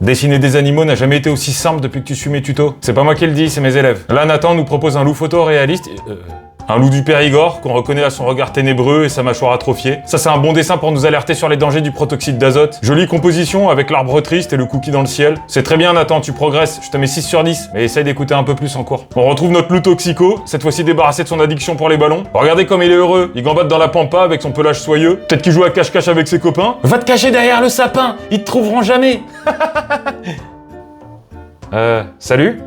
Dessiner des animaux n'a jamais été aussi simple depuis que tu suis mes tutos. C'est pas moi qui le dis, c'est mes élèves. Là, Nathan nous propose un loup photoréaliste. Un loup du Périgord qu'on reconnaît à son regard ténébreux et sa mâchoire atrophiée. Ça, c'est un bon dessin pour nous alerter sur les dangers du protoxyde d'azote. Jolie composition avec l'arbre triste et le cookie dans le ciel. C'est très bien, Nathan, tu progresses. Je te mets 6 sur 10, mais essaye d'écouter un peu plus en cours. On retrouve notre loup toxico, cette fois-ci débarrassé de son addiction pour les ballons. Regardez comme il est heureux. Il gambade dans la pampa avec son pelage soyeux. Peut-être qu'il joue à cache-cache avec ses copains. Va te cacher derrière le sapin, ils te trouveront jamais. Salut?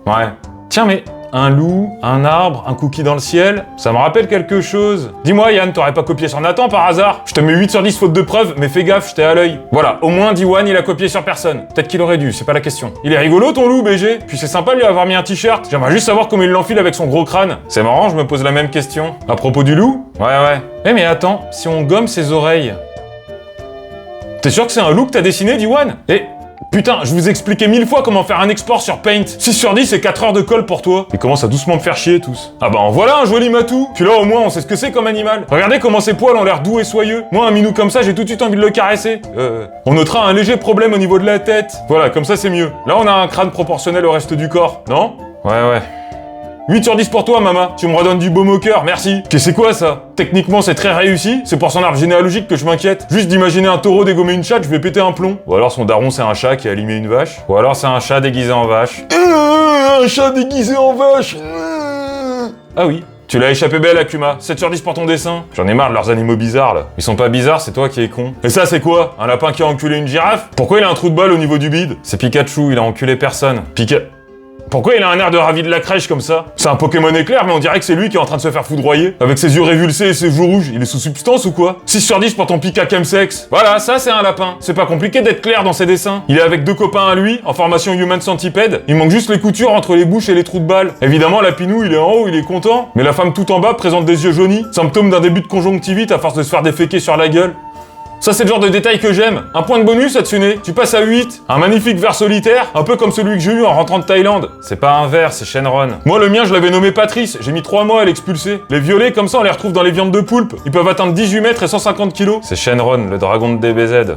Ouais. Tiens, mais un loup, un arbre, un cookie dans le ciel, ça me rappelle quelque chose. Dis-moi Yann, t'aurais pas copié sur Nathan par hasard? Je te mets 8 sur 10 faute de preuve, mais fais gaffe, j'étais à l'œil. Voilà, au moins Diwan il a copié sur personne. Peut-être qu'il aurait dû, c'est pas la question. Il est rigolo ton loup, BG. Puis c'est sympa de lui avoir mis un t-shirt. J'aimerais juste savoir comment il l'enfile avec son gros crâne. C'est marrant, je me pose la même question. À propos du loup? Ouais. Eh mais attends, si on gomme ses oreilles... T'es sûr que c'est un loup que t'as dessiné, Diwan? Putain, je vous ai expliqué 1000 fois comment faire un export sur Paint. 6 sur 10 et 4 heures de colle pour toi. Ils commencent à doucement me faire chier tous. Ah bah en voilà un joli matou. Puis là au moins on sait ce que c'est comme animal. Regardez comment ses poils ont l'air doux et soyeux. Moi un minou comme ça j'ai tout de suite envie de le caresser. On notera un léger problème au niveau de la tête. Voilà, comme ça c'est mieux. Là on a un crâne proportionnel au reste du corps, non? Ouais. 8 sur 10 pour toi, maman. Tu me redonnes du baume au cœur, merci. Qu'est-ce que c'est quoi, ça? Techniquement, c'est très réussi. C'est pour son arbre généalogique que je m'inquiète. Juste d'imaginer un taureau dégommer une chatte, je vais péter un plomb. Ou alors son daron, c'est un chat qui a allumé une vache. Ou alors c'est un chat déguisé en vache. Un chat déguisé en vache. Ah oui. Tu l'as échappé belle, Akuma. 7 sur 10 pour ton dessin. J'en ai marre de leurs animaux bizarres, là. Ils sont pas bizarres, c'est toi qui es con. Et ça, c'est quoi? Un lapin qui a enculé une girafe? Pourquoi il a un trou de balle au niveau du bide? C'est Pikachu, il a enculé personne. Pourquoi il a un air de ravi de la crèche comme ça? C'est un Pokémon éclair, mais on dirait que c'est lui qui est en train de se faire foudroyer. Avec ses yeux révulsés et ses joues rouges, il est sous substance ou quoi? 6 sur 10 pour ton Pika chemsex. Voilà, ça c'est un lapin. C'est pas compliqué d'être clair dans ses dessins. Il est avec 2 copains à lui, en formation Human Centipede. Il manque juste les coutures entre les bouches et les trous de balles. Évidemment, Lapinou, il est en haut, il est content. Mais la femme tout en bas présente des yeux jaunis, symptôme d'un début de conjonctivite à force de se faire déféquer sur la gueule. Ça, c'est le genre de détail que j'aime. Un point de bonus, Hatsune. Tu passes à 8. Un magnifique ver solitaire, un peu comme celui que j'ai eu en rentrant de Thaïlande. C'est pas un ver, c'est Shenron. Moi, le mien, je l'avais nommé Patrice. J'ai mis 3 mois à l'expulser. Les violets, comme ça, on les retrouve dans les viandes de poulpe. Ils peuvent atteindre 18 mètres et 150 kilos. C'est Shenron, le dragon de DBZ.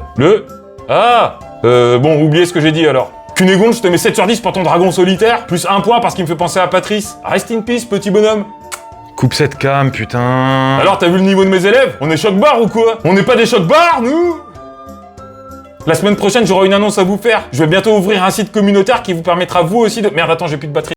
Bon, oubliez ce que j'ai dit alors. Cunégonde, je te mets 7 sur 10 pour ton dragon solitaire, plus 1 point parce qu'il me fait penser à Patrice. Rest in peace, petit bonhomme. Coupe cette cam, putain. Alors, t'as vu le niveau de mes élèves? On est choc-barre ou quoi? On n'est pas des choc-barres, nous? La semaine prochaine, j'aurai une annonce à vous faire. Je vais bientôt ouvrir un site communautaire qui vous permettra vous aussi de... Merde, attends, j'ai plus de batterie.